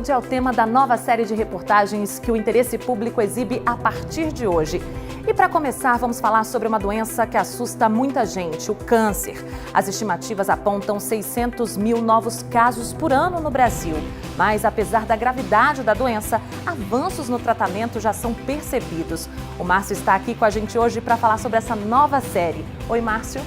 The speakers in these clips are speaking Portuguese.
saúde é o tema da nova série de reportagens que o Interesse Público exibe a partir de hoje. E para começar, vamos falar sobre uma doença que assusta muita gente, o câncer. As estimativas apontam 600 mil novos casos por ano no Brasil. Mas, apesar da gravidade da doença, avanços no tratamento já são percebidos. O Márcio está aqui com a gente hoje para falar sobre essa nova série. Oi, Márcio.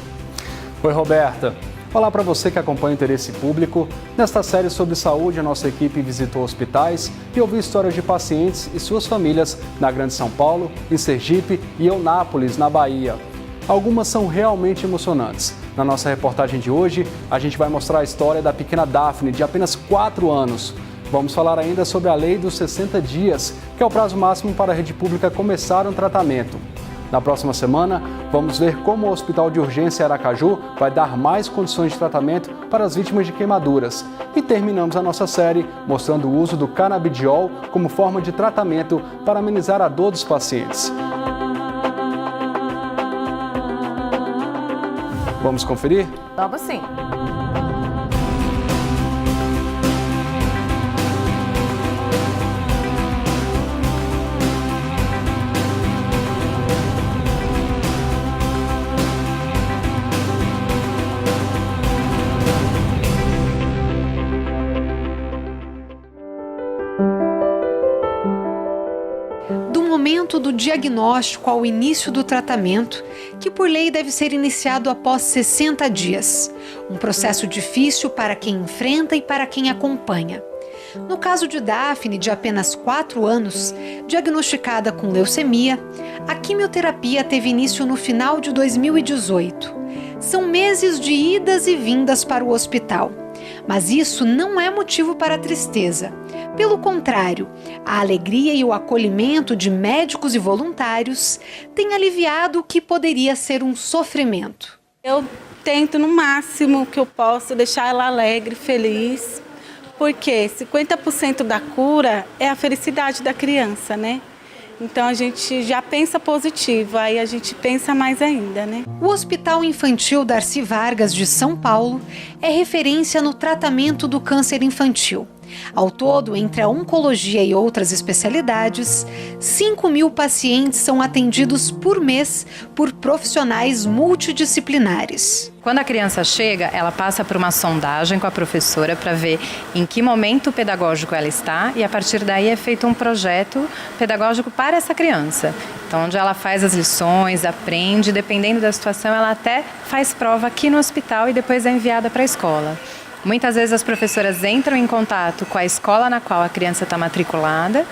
Oi, Roberta. Olá para você que acompanha o Interesse Público. Nesta série sobre saúde, a nossa equipe visitou hospitais e ouviu histórias de pacientes e suas famílias na Grande São Paulo, em Sergipe e Eunápolis, na Bahia. Algumas são realmente emocionantes. Na nossa reportagem de hoje, a gente vai mostrar a história da pequena Daphne, de apenas 4 anos. Vamos falar ainda sobre a lei dos 60 dias, que é o prazo máximo para a rede pública começar um tratamento. Na próxima semana, vamos ver como o Hospital de Urgência Aracaju vai dar mais condições de tratamento para as vítimas de queimaduras. E terminamos a nossa série mostrando o uso do canabidiol como forma de tratamento para amenizar a dor dos pacientes. Vamos conferir? Vamos sim. Do diagnóstico ao início do tratamento, que por lei deve ser iniciado após 60 dias. Um processo difícil para quem enfrenta e para quem acompanha. No caso de Daphne, de apenas 4 anos, diagnosticada com leucemia, a quimioterapia teve início no final de 2018. São meses de idas e vindas para o hospital. Mas isso não é motivo para tristeza. Pelo contrário, a alegria e o acolhimento de médicos e voluntários têm aliviado o que poderia ser um sofrimento. Eu tento no máximo que eu posso deixar ela alegre, feliz, porque 50% da cura é a felicidade da criança, né? Então a gente já pensa positivo, aí a gente pensa mais ainda, né? O Hospital Infantil Darcy Vargas de São Paulo é referência no tratamento do câncer infantil. Ao todo, entre a oncologia e outras especialidades, 5.000 pacientes são atendidos por mês por profissionais multidisciplinares. Quando a criança chega, ela passa por uma sondagem com a professora para ver em que momento pedagógico ela está e a partir daí é feito um projeto pedagógico para essa criança. Então, onde ela faz as lições, aprende, dependendo da situação, ela até faz prova aqui no hospital e depois é enviada para a escola. Muitas vezes as professoras entram em contato com a escola na qual a criança está matriculada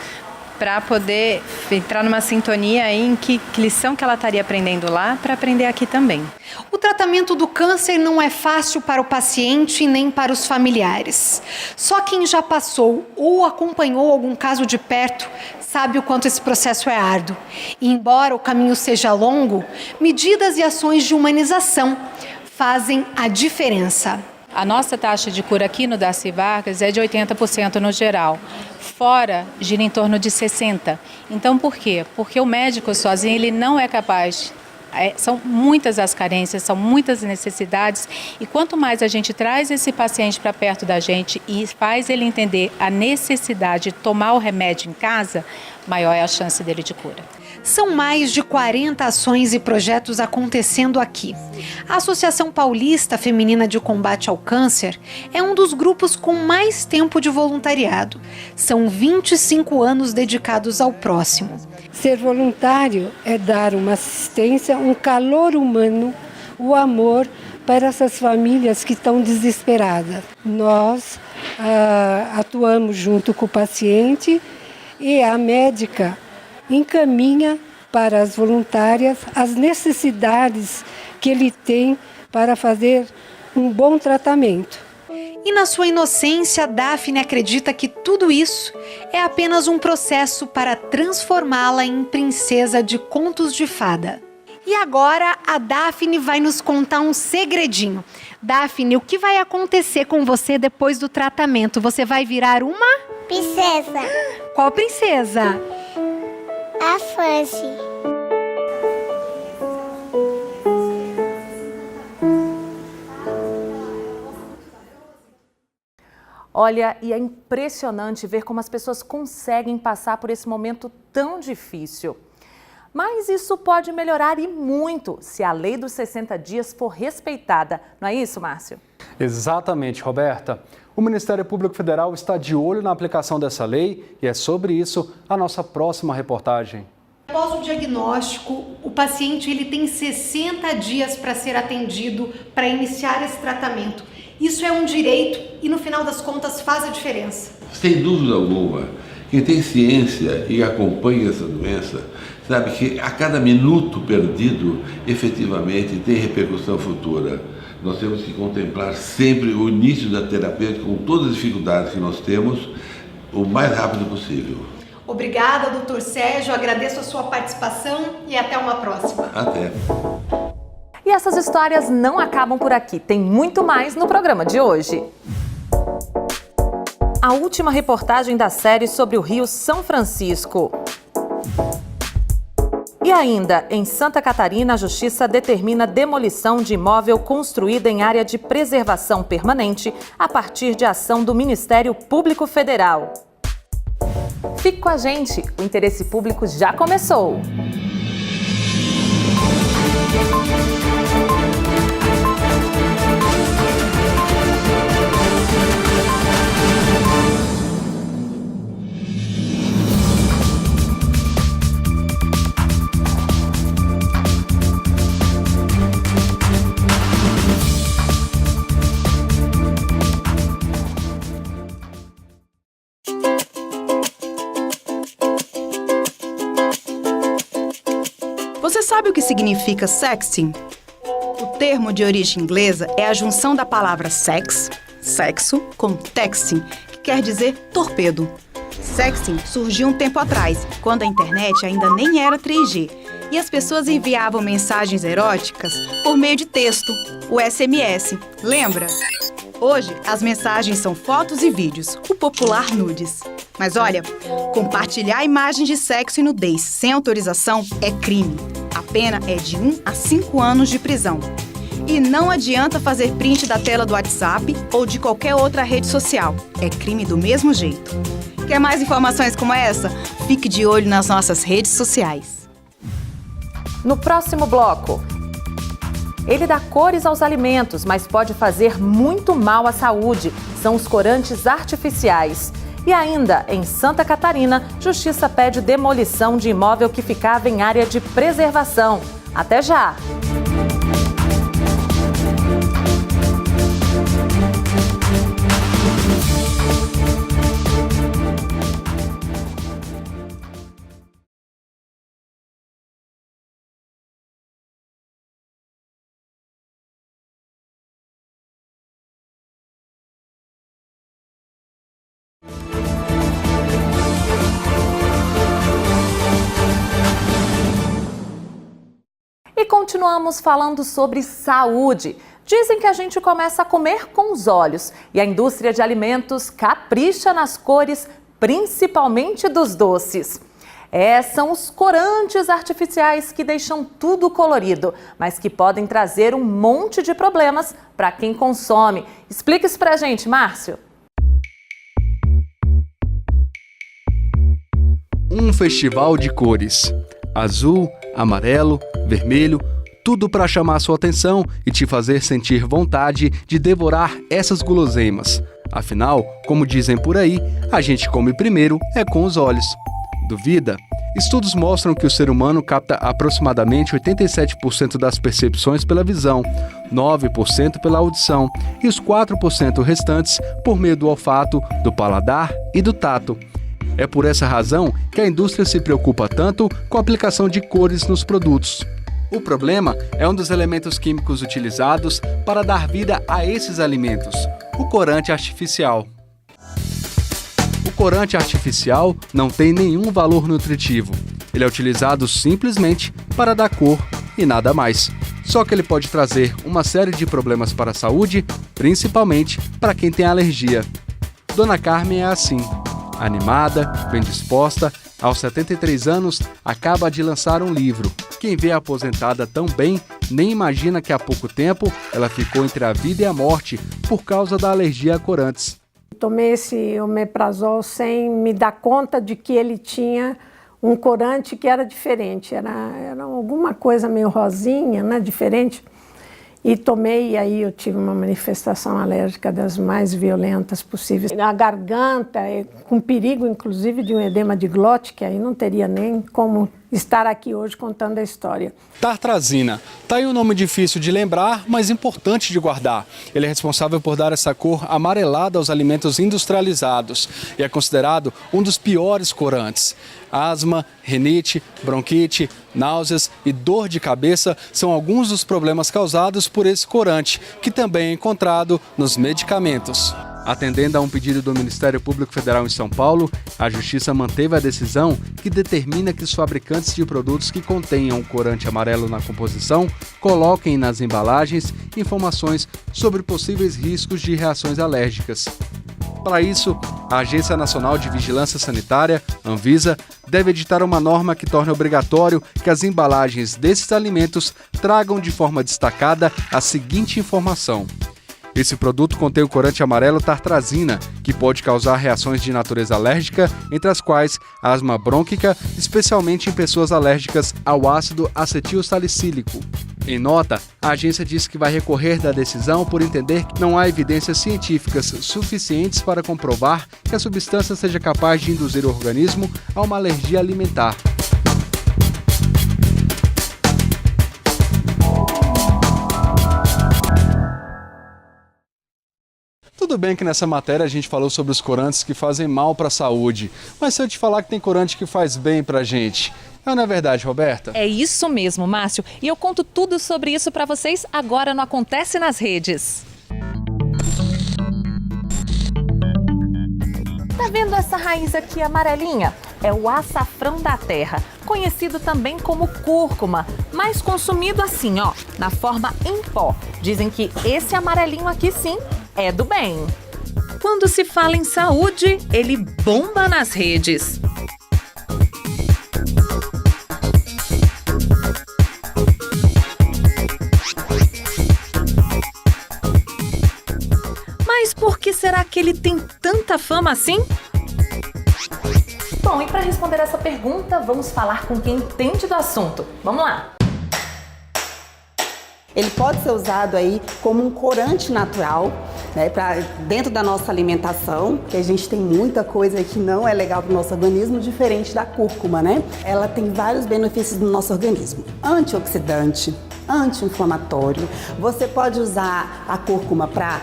para poder entrar numa sintonia em que lição que ela estaria aprendendo lá para aprender aqui também. O tratamento do câncer não é fácil para o paciente e nem para os familiares. Só quem já passou ou acompanhou algum caso de perto sabe o quanto esse processo é árduo. E embora o caminho seja longo, medidas e ações de humanização fazem a diferença. A nossa taxa de cura aqui no Darcy Vargas é de 80% no geral. Fora, gira em torno de 60%. Então, por quê? Porque o médico sozinho ele não é capaz. São muitas as carências, são muitas necessidades. E quanto mais a gente traz esse paciente para perto da gente e faz ele entender a necessidade de tomar o remédio em casa, maior é a chance dele de cura. São mais de 40 ações e projetos acontecendo aqui. A Associação Paulista Feminina de Combate ao Câncer é um dos grupos com mais tempo de voluntariado. São 25 anos dedicados ao próximo. Ser voluntário é dar uma assistência, um calor humano, o amor para essas famílias que estão desesperadas. Nós atuamos junto com o paciente e a médica encaminha para as voluntárias as necessidades que ele tem para fazer um bom tratamento. E na sua inocência, Daphne acredita que tudo isso é apenas um processo para transformá-la em princesa de contos de fada. E agora a Daphne vai nos contar um segredinho. Daphne, o que vai acontecer com você depois do tratamento? Você vai virar uma? Princesa. Qual princesa? A Fancy. Olha, e é impressionante ver como as pessoas conseguem passar por esse momento tão difícil. Mas isso pode melhorar e muito se a lei dos 60 dias for respeitada. Não é isso, Márcio? Exatamente, Roberta. O Ministério Público Federal está de olho na aplicação dessa lei e é sobre isso a nossa próxima reportagem. Após o diagnóstico, o paciente ele tem 60 dias para ser atendido, para iniciar esse tratamento. Isso é um direito e, no final das contas, faz a diferença. Sem dúvida alguma, quem tem ciência e acompanha essa doença, sabe que a cada minuto perdido, efetivamente, tem repercussão futura. Nós temos que contemplar sempre o início da terapia, com todas as dificuldades que nós temos, o mais rápido possível. Obrigada, doutor Sérgio, agradeço a sua participação e até uma próxima. Até. E essas histórias não acabam por aqui, tem muito mais no programa de hoje. A última reportagem da série sobre o Rio São Francisco. E ainda, em Santa Catarina, a Justiça determina demolição de imóvel construído em área de preservação permanente a partir de ação do Ministério Público Federal. Fique com a gente, o Interesse Público já começou! Você sabe o que significa sexting? O termo de origem inglesa é a junção da palavra sex, sexo, com texting, que quer dizer torpedo. Sexting surgiu um tempo atrás, quando a internet ainda nem era 3G, e as pessoas enviavam mensagens eróticas por meio de texto, o SMS, lembra? Hoje, as mensagens são fotos e vídeos, o popular nudes. Mas olha, compartilhar imagens de sexo e nudez sem autorização é crime. A pena é de 1 a 5 anos de prisão. E não adianta fazer print da tela do WhatsApp ou de qualquer outra rede social. É crime do mesmo jeito. Quer mais informações como essa? Fique de olho nas nossas redes sociais. No próximo bloco, ele dá cores aos alimentos, mas pode fazer muito mal à saúde. São os corantes artificiais. E ainda, em Santa Catarina, Justiça pede demolição de imóvel que ficava em área de preservação. Até já! E continuamos falando sobre saúde. Dizem que a gente começa a comer com os olhos e a indústria de alimentos capricha nas cores, principalmente dos doces. São os corantes artificiais que deixam tudo colorido, mas que podem trazer um monte de problemas para quem consome. Explica isso pra gente, Márcio. Um festival de cores. Azul, amarelo, vermelho, tudo para chamar sua atenção e te fazer sentir vontade de devorar essas guloseimas. Afinal, como dizem por aí, a gente come primeiro é com os olhos. Duvida? Estudos mostram que o ser humano capta aproximadamente 87% das percepções pela visão, 9% pela audição e os 4% restantes por meio do olfato, do paladar e do tato. É por essa razão que a indústria se preocupa tanto com a aplicação de cores nos produtos. O problema é um dos elementos químicos utilizados para dar vida a esses alimentos, o corante artificial. O corante artificial não tem nenhum valor nutritivo. Ele é utilizado simplesmente para dar cor e nada mais. Só que ele pode trazer uma série de problemas para a saúde, principalmente para quem tem alergia. Dona Carmen é assim. Animada, bem disposta, aos 73 anos, acaba de lançar um livro. Quem vê a aposentada tão bem, nem imagina que há pouco tempo ela ficou entre a vida e a morte por causa da alergia a corantes. Tomei esse omeprazol sem me dar conta de que ele tinha um corante que era diferente, era alguma coisa meio rosinha, né, diferente. E tomei, e aí eu tive uma manifestação alérgica das mais violentas possíveis. A garganta, com perigo inclusive de um edema de glote, que aí não teria nem como estar aqui hoje contando a história. Tartrazina. Tá aí um nome difícil de lembrar, mas importante de guardar. Ele é responsável por dar essa cor amarelada aos alimentos industrializados e é considerado um dos piores corantes. Asma, rinite, bronquite, náuseas e dor de cabeça são alguns dos problemas causados por esse corante, que também é encontrado nos medicamentos. Atendendo a um pedido do Ministério Público Federal em São Paulo, a Justiça manteve a decisão que determina que os fabricantes de produtos que contenham corante amarelo na composição coloquem nas embalagens informações sobre possíveis riscos de reações alérgicas. Para isso, a Agência Nacional de Vigilância Sanitária, Anvisa, deve editar uma norma que torne obrigatório que as embalagens desses alimentos tragam de forma destacada a seguinte informação: esse produto contém o corante amarelo tartrazina, que pode causar reações de natureza alérgica, entre as quais asma brônquica, especialmente em pessoas alérgicas ao ácido acetilsalicílico. Em nota, a agência diz que vai recorrer da decisão por entender que não há evidências científicas suficientes para comprovar que a substância seja capaz de induzir o organismo a uma alergia alimentar. Tudo bem que nessa matéria a gente falou sobre os corantes que fazem mal para a saúde, mas se eu te falar que tem corante que faz bem para a gente, não é verdade, Roberta? É isso mesmo, Márcio. E eu conto tudo sobre isso para vocês agora no Acontece nas Redes. Tá vendo essa raiz aqui amarelinha? É o açafrão da terra, conhecido também como cúrcuma, mas consumido assim, ó, na forma em pó. Dizem que esse amarelinho aqui sim é do bem. Quando se fala em saúde, ele bomba nas redes. Mas por que será que ele tem tanta fama assim? Bom, e para responder essa pergunta, vamos falar com quem entende do assunto. Vamos lá! Ele pode ser usado aí como um corante natural, né, dentro da nossa alimentação, que a gente tem muita coisa que não é legal para o nosso organismo, diferente da cúrcuma, né? Ela tem vários benefícios no nosso organismo. Antioxidante, anti-inflamatório. Você pode usar a cúrcuma para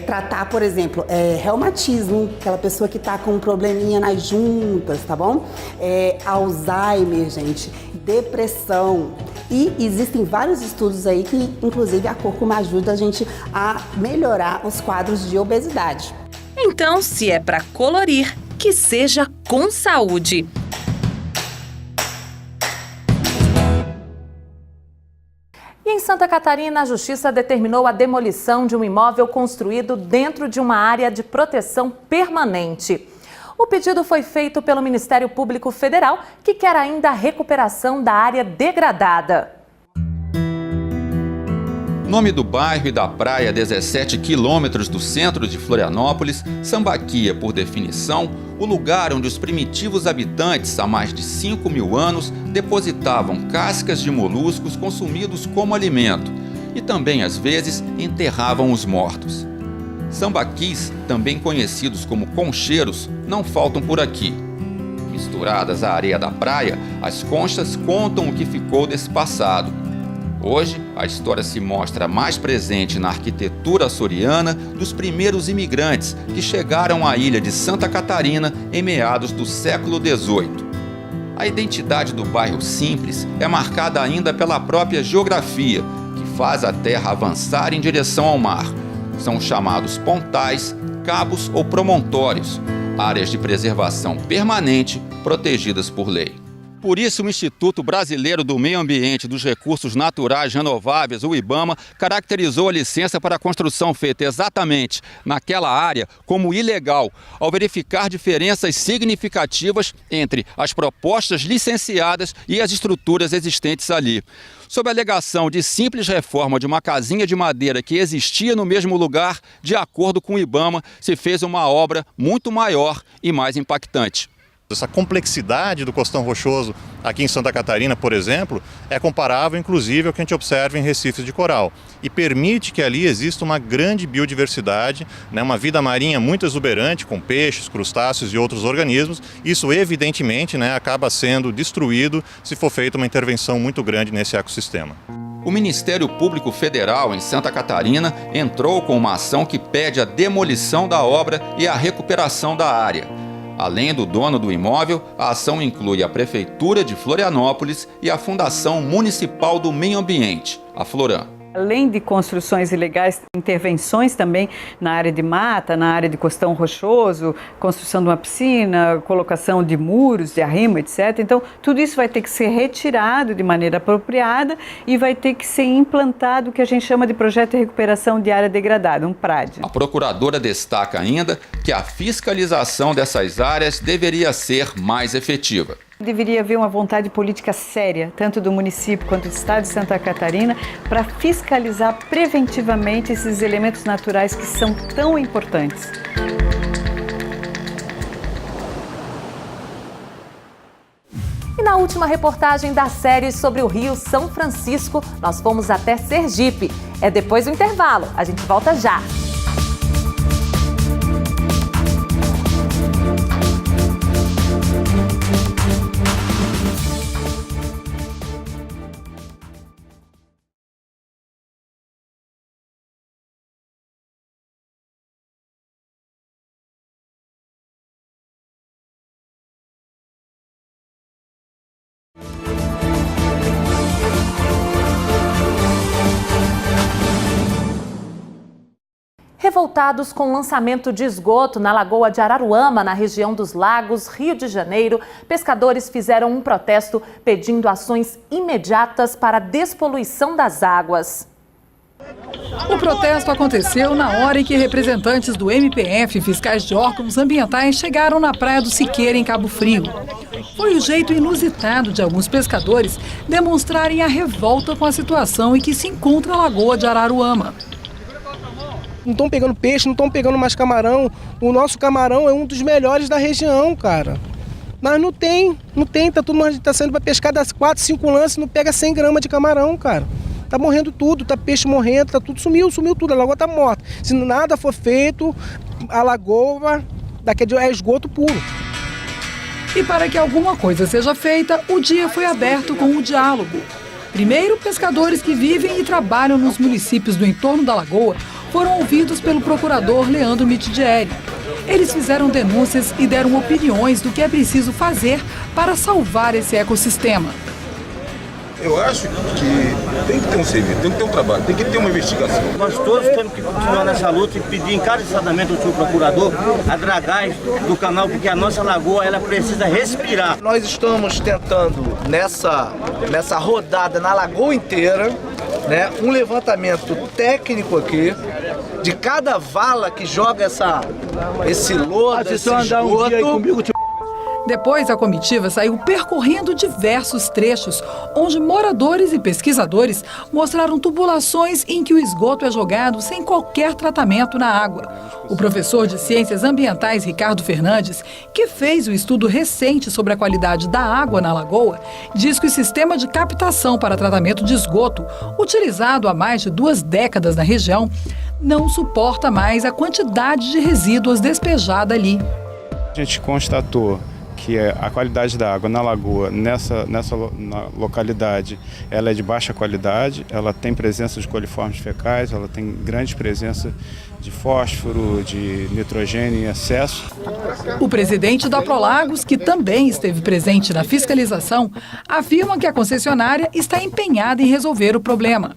tratar, por exemplo, reumatismo, aquela pessoa que está com um probleminha nas juntas, tá bom? Alzheimer, gente, depressão. E existem vários estudos aí que, inclusive, a cúrcuma ajuda a gente a melhorar os quadros de obesidade. Então, se é para colorir, que seja com saúde. E em Santa Catarina, a Justiça determinou a demolição de um imóvel construído dentro de uma área de proteção permanente. O pedido foi feito pelo Ministério Público Federal, que quer ainda a recuperação da área degradada. Nome do bairro e da praia a 17 quilômetros do centro de Florianópolis, Sambaqui é, por definição, o lugar onde os primitivos habitantes, há mais de 5.000 anos, depositavam cascas de moluscos consumidos como alimento e também, às vezes, enterravam os mortos. Sambaquis, também conhecidos como concheiros, não faltam por aqui. Misturadas à areia da praia, as conchas contam o que ficou desse passado. Hoje, a história se mostra mais presente na arquitetura açoriana dos primeiros imigrantes que chegaram à ilha de Santa Catarina em meados do século XVIII. A identidade do bairro simples é marcada ainda pela própria geografia, que faz a terra avançar em direção ao mar. São chamados pontais, cabos ou promontórios, áreas de preservação permanente protegidas por lei. Por isso, o Instituto Brasileiro do Meio Ambiente e dos Recursos Naturais Renováveis, o IBAMA, caracterizou a licença para a construção feita exatamente naquela área como ilegal, ao verificar diferenças significativas entre as propostas licenciadas e as estruturas existentes ali. Sob a alegação de simples reforma de uma casinha de madeira que existia no mesmo lugar, de acordo com o IBAMA, se fez uma obra muito maior e mais impactante. Essa complexidade do costão rochoso aqui em Santa Catarina, por exemplo, é comparável inclusive ao que a gente observa em recifes de coral e permite que ali exista uma grande biodiversidade, uma vida marinha muito exuberante com peixes, crustáceos e outros organismos. Isso evidentemente acaba sendo destruído se for feita uma intervenção muito grande nesse ecossistema. O Ministério Público Federal em Santa Catarina entrou com uma ação que pede a demolição da obra e a recuperação da área. Além do dono do imóvel, a ação inclui a Prefeitura de Florianópolis e a Fundação Municipal do Meio Ambiente, a Floran. Além de construções ilegais, intervenções também na área de mata, na área de costão rochoso, construção de uma piscina, colocação de muros, de arrimo, etc. Então, tudo isso vai ter que ser retirado de maneira apropriada e vai ter que ser implantado o que a gente chama de projeto de recuperação de área degradada, um PRAD. A procuradora destaca ainda que a fiscalização dessas áreas deveria ser mais efetiva. Deveria haver uma vontade política séria, tanto do município quanto do estado de Santa Catarina, para fiscalizar preventivamente esses elementos naturais que são tão importantes. E na última reportagem da série sobre o Rio São Francisco, nós fomos até Sergipe. É depois do intervalo. A gente volta já. Revoltados com o lançamento de esgoto na Lagoa de Araruama, na região dos Lagos, Rio de Janeiro, pescadores fizeram um protesto pedindo ações imediatas para a despoluição das águas. O protesto aconteceu na hora em que representantes do MPF e fiscais de órgãos ambientais chegaram na Praia do Siqueira, em Cabo Frio. Foi o jeito inusitado de alguns pescadores demonstrarem a revolta com a situação em que se encontra a Lagoa de Araruama. Não estão pegando peixe, não estão pegando mais camarão. O nosso camarão é um dos melhores da região, cara. Mas não tem, tá todo mundo tá saindo para pescar das 4, 5 lances, não pega 100 gramas de camarão, cara. Tá morrendo tudo, tá peixe morrendo, tá tudo, sumiu tudo, a lagoa tá morta. Se nada for feito, a lagoa daqui é esgoto puro. E para que alguma coisa seja feita, o dia foi aberto com o diálogo. Primeiro, pescadores que vivem e trabalham nos municípios do entorno da lagoa foram ouvidos pelo procurador Leandro Mitidieri. Eles fizeram denúncias e deram opiniões do que é preciso fazer para salvar esse ecossistema. Eu acho que tem que ter um serviço, tem que ter um trabalho, tem que ter uma investigação. Nós todos temos que continuar nessa luta e pedir encarecidamente ao senhor procurador a dragagem do canal, porque a nossa lagoa ela precisa respirar. Nós estamos tentando, nessa rodada na lagoa inteira, um levantamento técnico aqui de cada vala que joga esse lodo, esse esgoto. Depois, a comitiva saiu percorrendo diversos trechos, onde moradores e pesquisadores mostraram tubulações em que o esgoto é jogado sem qualquer tratamento na água. O professor de Ciências Ambientais, Ricardo Fernandes, que fez o estudo recente sobre a qualidade da água na lagoa, diz que o sistema de captação para tratamento de esgoto, utilizado há mais de 2 décadas na região, não suporta mais a quantidade de resíduos despejada ali. A gente constatou que a qualidade da água na lagoa, nessa localidade, ela é de baixa qualidade, ela tem presença de coliformes fecais, ela tem grande presença de fósforo, de nitrogênio em excesso. O presidente da Prolagos, que também esteve presente na fiscalização, afirma que a concessionária está empenhada em resolver o problema.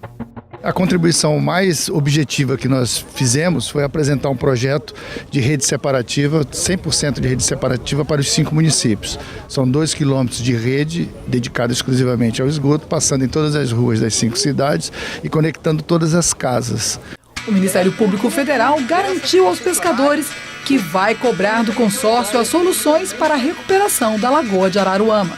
A contribuição mais objetiva que nós fizemos foi apresentar um projeto de rede separativa, 100% de rede separativa para os 5 municípios. São 2 quilômetros de rede dedicada exclusivamente ao esgoto, passando em todas as ruas das 5 cidades e conectando todas as casas. O Ministério Público Federal garantiu aos pescadores que vai cobrar do consórcio as soluções para a recuperação da Lagoa de Araruama.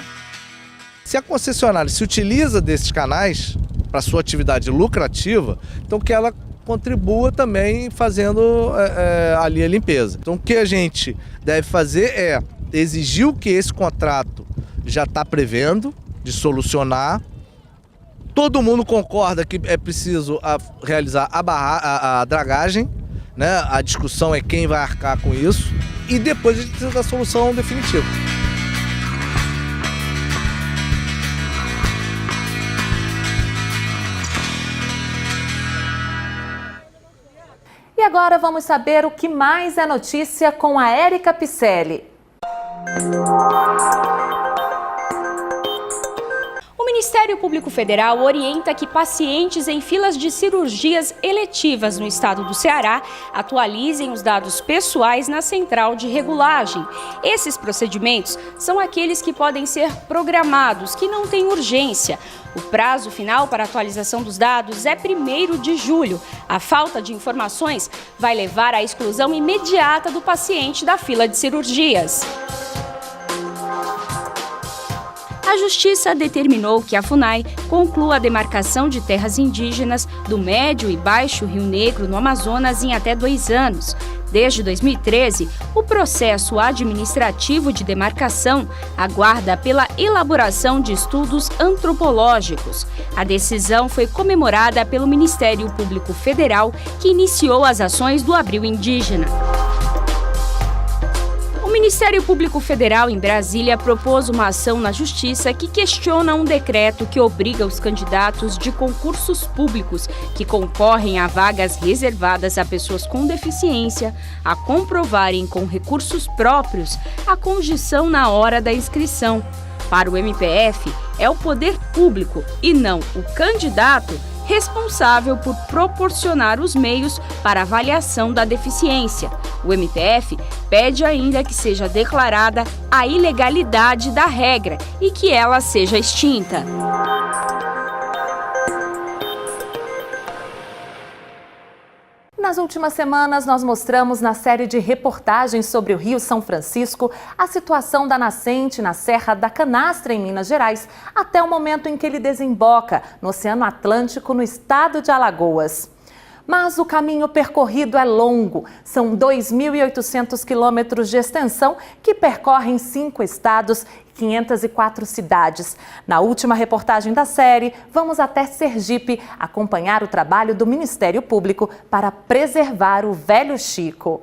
Se a concessionária se utiliza desses canais para sua atividade lucrativa, então que ela contribua também fazendo ali a limpeza. Então o que a gente deve fazer é exigir o que esse contrato já está prevendo, de solucionar. Todo mundo concorda que é preciso realizar a dragagem, né? A discussão é quem vai arcar com isso, e depois a gente precisa da solução definitiva. E agora vamos saber o que mais é notícia com a Érica Picelli. O Ministério Público Federal orienta que pacientes em filas de cirurgias eletivas no estado do Ceará atualizem os dados pessoais na central de regulagem. Esses procedimentos são aqueles que podem ser programados, que não têm urgência. O prazo final para atualização dos dados é 1º de julho. A falta de informações vai levar à exclusão imediata do paciente da fila de cirurgias. A Justiça determinou que a FUNAI conclua a demarcação de terras indígenas do Médio e Baixo Rio Negro, no Amazonas, em até 2 anos. Desde 2013, o processo administrativo de demarcação aguarda pela elaboração de estudos antropológicos. A decisão foi comemorada pelo Ministério Público Federal, que iniciou as ações do Abril Indígena. O Ministério Público Federal, em Brasília, propôs uma ação na Justiça que questiona um decreto que obriga os candidatos de concursos públicos que concorrem a vagas reservadas a pessoas com deficiência a comprovarem com recursos próprios a condição na hora da inscrição. Para o MPF, é o poder público e não o candidato responsável por proporcionar os meios para avaliação da deficiência. O MPF pede ainda que seja declarada a ilegalidade da regra e que ela seja extinta. Nas últimas semanas, nós mostramos na série de reportagens sobre o Rio São Francisco a situação da nascente na Serra da Canastra, em Minas Gerais, até o momento em que ele desemboca no Oceano Atlântico, no estado de Alagoas. Mas o caminho percorrido é longo. São 2.800 quilômetros de extensão que percorrem 5 estados e 504 cidades. Na última reportagem da série, vamos até Sergipe acompanhar o trabalho do Ministério Público para preservar o Velho Chico.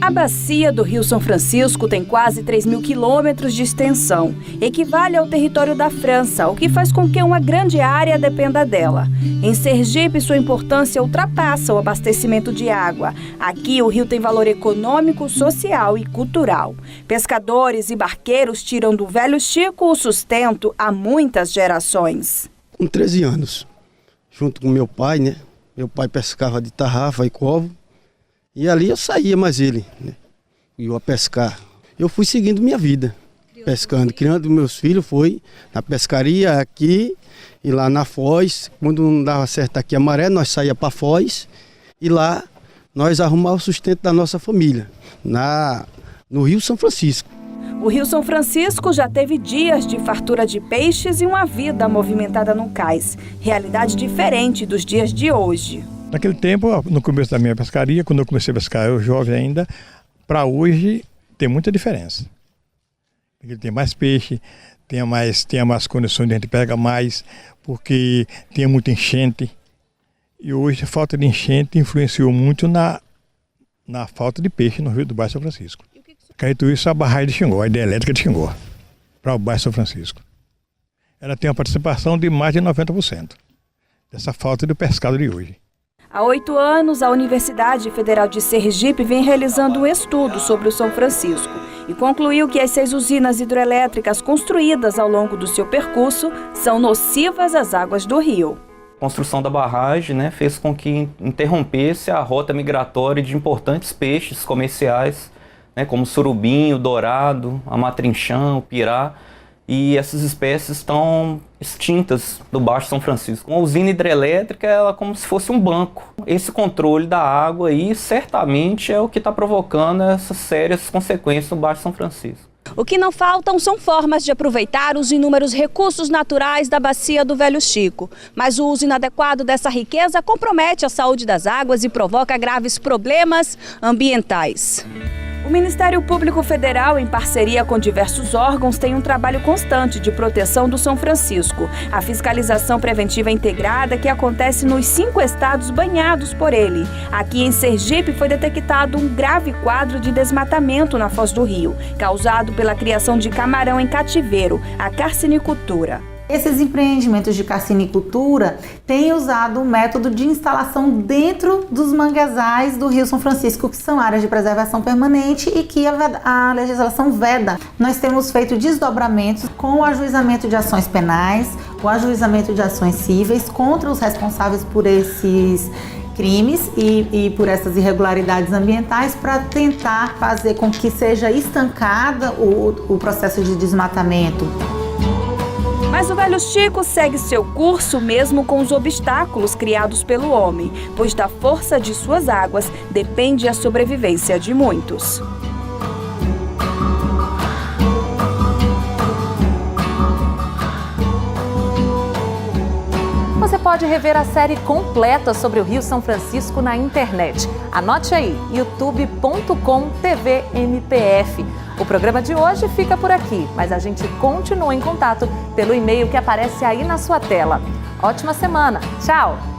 A bacia do Rio São Francisco tem quase 3.000 quilômetros de extensão. Equivale ao território da França, o que faz com que uma grande área dependa dela. Em Sergipe, sua importância ultrapassa o abastecimento de água. Aqui, o rio tem valor econômico, social e cultural. Pescadores e barqueiros tiram do Velho Chico o sustento há muitas gerações. Com 13 anos, junto com meu pai, né? Meu pai pescava de tarrafa e covo. E ali eu saía mais ele, né? Eu a pescar. Eu fui seguindo minha vida, pescando, criando meus filhos, foi na pescaria aqui e lá na Foz. Quando não dava certo aqui a maré, nós saía para Foz e lá nós arrumávamos o sustento da nossa família, no Rio São Francisco. O Rio São Francisco já teve dias de fartura de peixes e uma vida movimentada no cais. Realidade diferente dos dias de hoje. Naquele tempo, no começo da minha pescaria, quando eu comecei a pescar, eu jovem ainda, para hoje tem muita diferença. Porque tem mais peixe, tem mais condições de a gente pega mais, porque tinha muita enchente. E hoje a falta de enchente influenciou muito na falta de peixe no Rio do Baixo São Francisco. Caído isso a barragem de Xingó, a hidrelétrica de Xingó, para o Baixo São Francisco. Ela tem uma participação de mais de 90% dessa falta de pescado de hoje. Há 8 anos, a Universidade Federal de Sergipe vem realizando um estudo sobre o São Francisco. e concluiu que as 6 usinas hidrelétricas construídas ao longo do seu percurso são nocivas às águas do rio. A construção da barragem, né, fez com que interrompesse a rota migratória de importantes peixes comerciais, né, como o surubim, o dourado, a matrinchã, o pirá, e essas espécies estão extintas do Baixo São Francisco. Uma usina hidrelétrica é como se fosse um banco. Esse controle da água aí certamente é o que está provocando essas sérias consequências no Baixo São Francisco. O que não faltam são formas de aproveitar os inúmeros recursos naturais da bacia do Velho Chico. Mas o uso inadequado dessa riqueza compromete a saúde das águas e provoca graves problemas ambientais. O Ministério Público Federal, em parceria com diversos órgãos, tem um trabalho constante de proteção do São Francisco. A fiscalização preventiva integrada que acontece nos 5 estados banhados por ele. Aqui em Sergipe foi detectado um grave quadro de desmatamento na Foz do Rio, causado pela criação de camarão em cativeiro, a carcinicultura. Esses empreendimentos de carcinicultura têm usado um método de instalação dentro dos manguezais do Rio São Francisco, que são áreas de preservação permanente e que a legislação veda. Nós temos feito desdobramentos com o ajuizamento de ações penais, o ajuizamento de ações cíveis contra os responsáveis por esses crimes e por essas irregularidades ambientais para tentar fazer com que seja estancada o processo de desmatamento. Mas o Velho Chico segue seu curso mesmo com os obstáculos criados pelo homem, pois da força de suas águas depende a sobrevivência de muitos. Você pode rever a série completa sobre o Rio São Francisco na internet. Anote aí, youtube.com/tvmpf. O programa de hoje fica por aqui, mas a gente continua em contato pelo e-mail que aparece aí na sua tela. Ótima semana! Tchau!